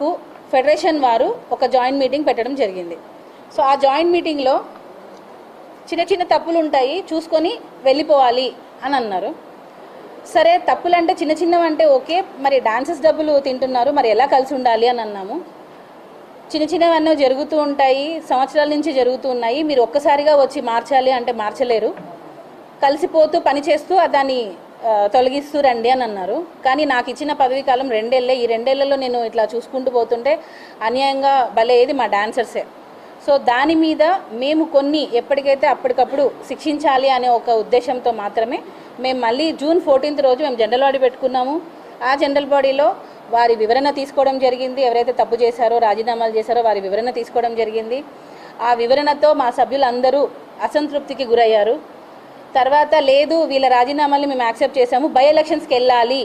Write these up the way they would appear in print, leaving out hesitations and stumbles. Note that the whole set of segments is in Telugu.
మాకు ఫెడరేషన్ వారు ఒక జాయింట్ మీటింగ్ పెట్టడం జరిగింది. సో ఆ జాయింట్ మీటింగ్లో చిన్న చిన్న తప్పులు ఉంటాయి, చూసుకొని వెళ్ళిపోవాలి అని అన్నారు. సరే, తప్పులు అంటే చిన్న చిన్నవి అంటే ఓకే, మరి డాన్సెస్ డబ్బులు తింటున్నారు, మరి ఎలా కలిసి ఉండాలి అని అన్నాము. చిన్న చిన్నవన్నీ జరుగుతూ ఉంటాయి, సంవత్సరాల నుంచి జరుగుతూ ఉన్నాయి, మీరు ఒక్కసారిగా వచ్చి మార్చాలి అంటే మార్చలేరు, కలిసిపోతూ పనిచేస్తూ దాన్ని తొలగిస్తూ రండి అని అన్నారు. కానీ నాకు ఇచ్చిన పదవీ కాలం 2 ఏళ్ళే. ఈ 2 ఏళ్లలో నేను ఇట్లా చూసుకుంటూ పోతుంటే అన్యాయంగా బలేది మా డాన్సర్సే. సో దాని మీద మేము కొన్ని ఎప్పటికైతే అప్పటికప్పుడు శిక్షించాలి అనే ఒక ఉద్దేశంతో మాత్రమే మేము మళ్ళీ జూన్ 14th రోజు మేము జనరల్ బాడీ పెట్టుకున్నాము. ఆ జనరల్ బాడీలో వారి వివరణ తీసుకోవడం జరిగింది. ఎవరైతే తప్పు చేశారో, రాజీనామాలు చేశారో వారి వివరణ తీసుకోవడం జరిగింది. ఆ వివరణతో మా సభ్యులందరూ అసంతృప్తికి గురయ్యారు. తర్వాత లేదు, వీళ్ళ రాజీనామాల్ని మేము యాక్సెప్ట్ చేశాము, బై ఎలక్షన్స్కి వెళ్ళాలి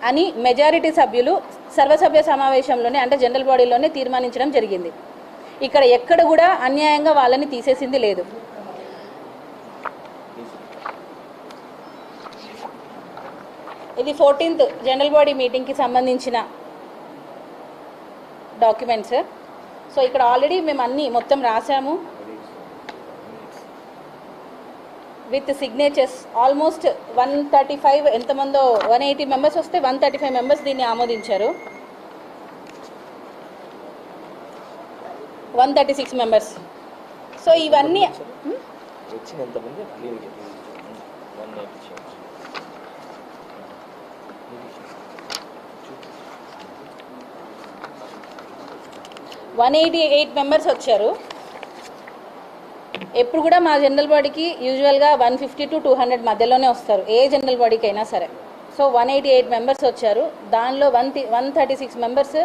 అని మెజారిటీ సభ్యులు సర్వసభ్య సమావేశంలోనే అంటే జనరల్ బాడీలోనే తీర్మానించడం జరిగింది. ఇక్కడ ఎక్కడ కూడా అన్యాయంగా వాళ్ళని తీసేసింది లేదు. ఇది 14th జనరల్ బాడీ మీటింగ్కి సంబంధించిన డాక్యుమెంట్స్. సో ఇక్కడ ఆల్రెడీ మేము అన్నీ మొత్తం రాసాము విత్ సిగ్నేచర్స్. ఆల్మోస్ట్ 135 ఎంతమందో 180 మెంబర్స్ వస్తే 135 మెంబర్స్ దీన్ని ఆమోదించారు. 136 మెంబర్స్. సో ఇవన్నీ 188 మెంబర్స్ వచ్చారు. ఎప్పుడు కూడా మా జనరల్ బాడీకి యూజువల్గా 150 to 200 మధ్యలోనే వస్తారు, ఏ జనరల్ బాడీకి అయినా సరే. సో 188 మెంబర్స్ వచ్చారు. దానిలో 136 మెంబర్స్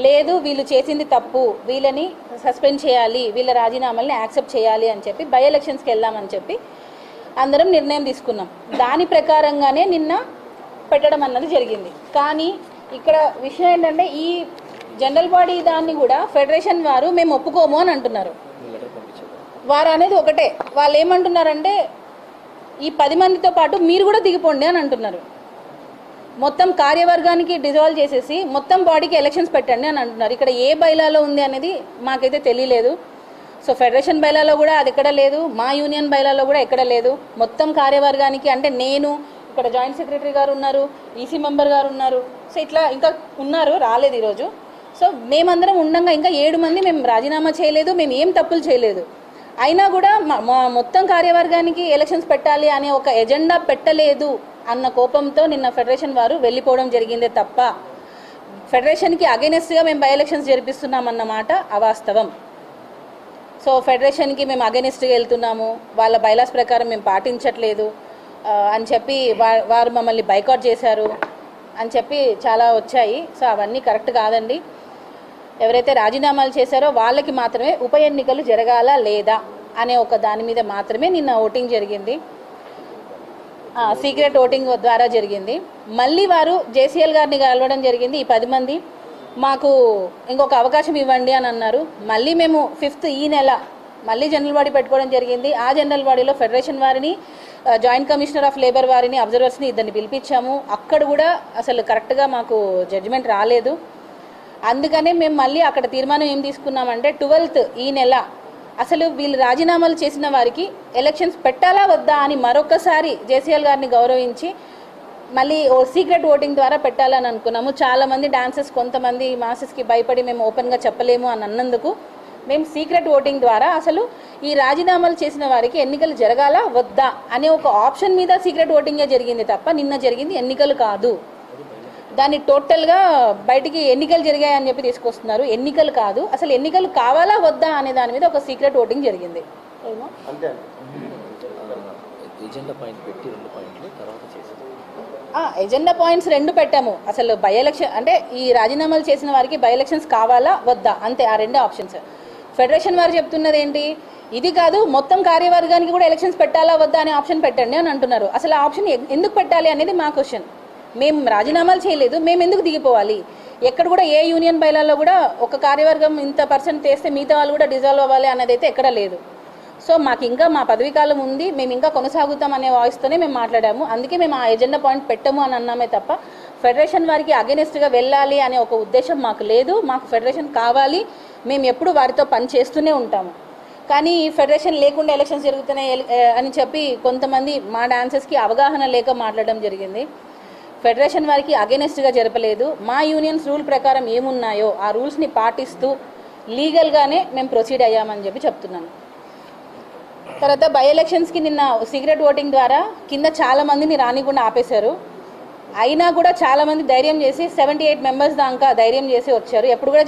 లేదు, వీళ్ళు చేసింది తప్పు, వీళ్ళని సస్పెండ్ చేయాలి, వీళ్ళ రాజీనామాల్ని యాక్సెప్ట్ చేయాలి అని చెప్పి బై ఎలక్షన్స్కి వెళ్దామని చెప్పి అందరం నిర్ణయం తీసుకున్నాం. దాని ప్రకారంగానే నిన్న పెట్టడం అన్నది జరిగింది. కానీ ఇక్కడ విషయం ఏంటంటే ఈ జనరల్ బాడీ దాన్ని కూడా ఫెడరేషన్ వారు మేము ఒప్పుకోము అని అంటున్నారు. వారు అనేది ఒకటే, వాళ్ళు ఏమంటున్నారంటే ఈ 10 మందితో పాటు మీరు కూడా దిగిపోండి అని అంటున్నారు. మొత్తం కార్యవర్గానికి డిజాల్వ్ చేసేసి మొత్తం బాడీకి ఎలక్షన్స్ పెట్టండి అని అంటున్నారు. ఇక్కడ ఏ బైలాలో ఉంది అనేది మాకైతే తెలియలేదు. సో ఫెడరేషన్ బైలాలో కూడా అది ఎక్కడ లేదు, మా యూనియన్ బైలాలో కూడా ఎక్కడ లేదు. మొత్తం కార్యవర్గానికి అంటే నేను, ఇక్కడ జాయింట్ సెక్రటరీ గారు ఉన్నారు, ఈసీ మెంబర్ గారు ఉన్నారు, సో ఇట్లా ఇంకా ఉన్నారు, రాలేదు ఈరోజు. సో మేమందరం ఉండగా ఇంకా 7 మంది మేము రాజీనామా చేయలేదు, మేము ఏం తప్పులు చేయలేదు. అయినా కూడా మొత్తం కార్యవర్గానికి ఎలక్షన్స్ పెట్టాలి అనే ఒక ఎజెండా పెట్టలేదు అన్న కోపంతో నిన్న ఫెడరేషన్ వారు వెళ్ళిపోవడం జరిగిందే తప్ప ఫెడరేషన్కి అగైనెస్ట్గా మేము బై ఎలక్షన్స్ జరిపిస్తున్నామన్నమాట అవాస్తవం. సో ఫెడరేషన్కి మేము అగైనెస్ట్గా వెళ్తున్నాము, వాళ్ళ బైలాస్ ప్రకారం మేము పాటించట్లేదు అని చెప్పి వారు మమ్మల్ని బైకాట్ చేశారు అని చెప్పి చాలా వచ్చాయి. సో అవన్నీ కరెక్ట్ కాదండి. ఎవరైతే రాజీనామాలు చేశారో వాళ్ళకి మాత్రమే ఉప ఎన్నికలు జరగాలా లేదా అనే ఒక దాని మీద మాత్రమే నిన్న ఓటింగ్ జరిగింది. సీక్రెట్ ఓటింగ్ ద్వారా జరిగింది. మళ్ళీ వారు జేసీఎల్ గారిని కలవడం జరిగింది. ఈ 10 మంది మాకు ఇంకొక అవకాశం ఇవ్వండి అని అన్నారు. మళ్ళీ మేము 5th ఈ నెల మళ్ళీ జనరల్ బాడీ పెట్టుకోవడం జరిగింది. ఆ జనరల్ బాడీలో ఫెడరేషన్ వారిని, జాయింట్ కమిషనర్ ఆఫ్ లేబర్ వారిని, అబ్జర్వర్స్ని ఇద్దరిని పిలిపించాము. అక్కడ కూడా అసలు కరెక్ట్గా మాకు జడ్జిమెంట్ రాలేదు. అందుకనే మేము మళ్ళీ అక్కడ తీర్మానం ఏం తీసుకున్నామంటే 12th ఈ నెల అసలు వీళ్ళు రాజీనామాలు చేసిన వారికి ఎలక్షన్స్ పెట్టాలా వద్దా అని మరొకసారి జేసీఎల్ గారిని గౌరవించి మళ్ళీ సీక్రెట్ ఓటింగ్ ద్వారా పెట్టాలని అనుకున్నాము. చాలామంది డాన్సర్స్, కొంతమంది మాసెస్కి భయపడి మేము ఓపెన్గా చెప్పలేము అని అన్నందుకు మేము సీక్రెట్ ఓటింగ్ ద్వారా అసలు ఈ రాజీనామాలు చేసిన వారికి ఎన్నికలు జరగాలా వద్దా అనే ఒక ఆప్షన్ మీద సీక్రెట్ ఓటింగే జరిగింది తప్ప నిన్న జరిగింది ఎన్నికలు కాదు. దాన్ని టోటల్గా బయటికి ఎన్నికలు జరిగాయని చెప్పి తీసుకొస్తున్నారు. ఎన్నికలు కాదు, అసలు ఎన్నికలు కావాలా వద్దా అనే దాని మీద ఒక సీక్రెట్ ఓటింగ్ జరిగింది. ఎజెండా పాయింట్స్ 2 పెట్టాము. అసలు బై ఎలక్షన్ అంటే ఈ రాజీనామాలు చేసిన వారికి బై ఎలక్షన్స్ కావాలా వద్దా, అంతే, ఆ 2 ఆప్షన్స్. ఫెడరేషన్ వారు చెప్తున్నది ఏంటి, ఇది కాదు మొత్తం కార్యవర్గానికి కూడా ఎలక్షన్స్ పెట్టాలా వద్దా అనే ఆప్షన్ పెట్టండి అని అంటున్నారు. అసలు ఆ ఆప్షన్ ఎందుకు పెట్టాలి అనేది మా క్వశ్చన్. మేము రాజీనామాలు చేయలేదు, మేము ఎందుకు దిగిపోవాలి? ఎక్కడ కూడా ఏ యూనియన్ బైలాలో కూడా ఒక కార్యవర్గం ఇంత % చేస్తే మిగతా వాళ్ళు కూడా డిజాల్వ్ అవ్వాలి అన్నది అయితే ఎక్కడ లేదు. సో మాకు ఇంకా మా పదవీ కాలం ఉంది, మేము ఇంకా కొనసాగుతాం అనే వాయిస్తోనే మేము మాట్లాడాము. అందుకే మేము ఆ ఎజెండా పాయింట్ పెట్టము అని అన్నామే తప్ప ఫెడరేషన్ వారికి అగెనిస్ట్గా వెళ్ళాలి అనే ఒక ఉద్దేశం మాకు లేదు. మాకు ఫెడరేషన్ కావాలి, మేము ఎప్పుడు వారితో పని చేస్తూనే ఉంటాము. కానీ ఫెడరేషన్ లేకుండా ఎలక్షన్స్ జరుగుతున్నాయి అని చెప్పి కొంతమంది మా డాన్సర్స్కి అవగాహన లేక మాట్లాడడం జరిగింది. ఫెడరేషన్ వారికి అగెనిస్ట్గా జరపలేదు. మా యూనియన్స్ రూల్ ప్రకారం ఏమున్నాయో ఆ రూల్స్ని పాటిస్తూ లీగల్గానే మేము ప్రొసీడ్ అయ్యామని చెప్పి చెప్తున్నాను. తర్వాత బై ఎలక్షన్స్కి నిన్న సీక్రెట్ ఓటింగ్ ద్వారా కింద చాలామందిని రానికుండా ఆపేశారు. అయినా కూడా చాలామంది ధైర్యం చేసి 78 మెంబర్స్ దాకా ధైర్యం చేసి వచ్చారు. ఎప్పుడు కూడా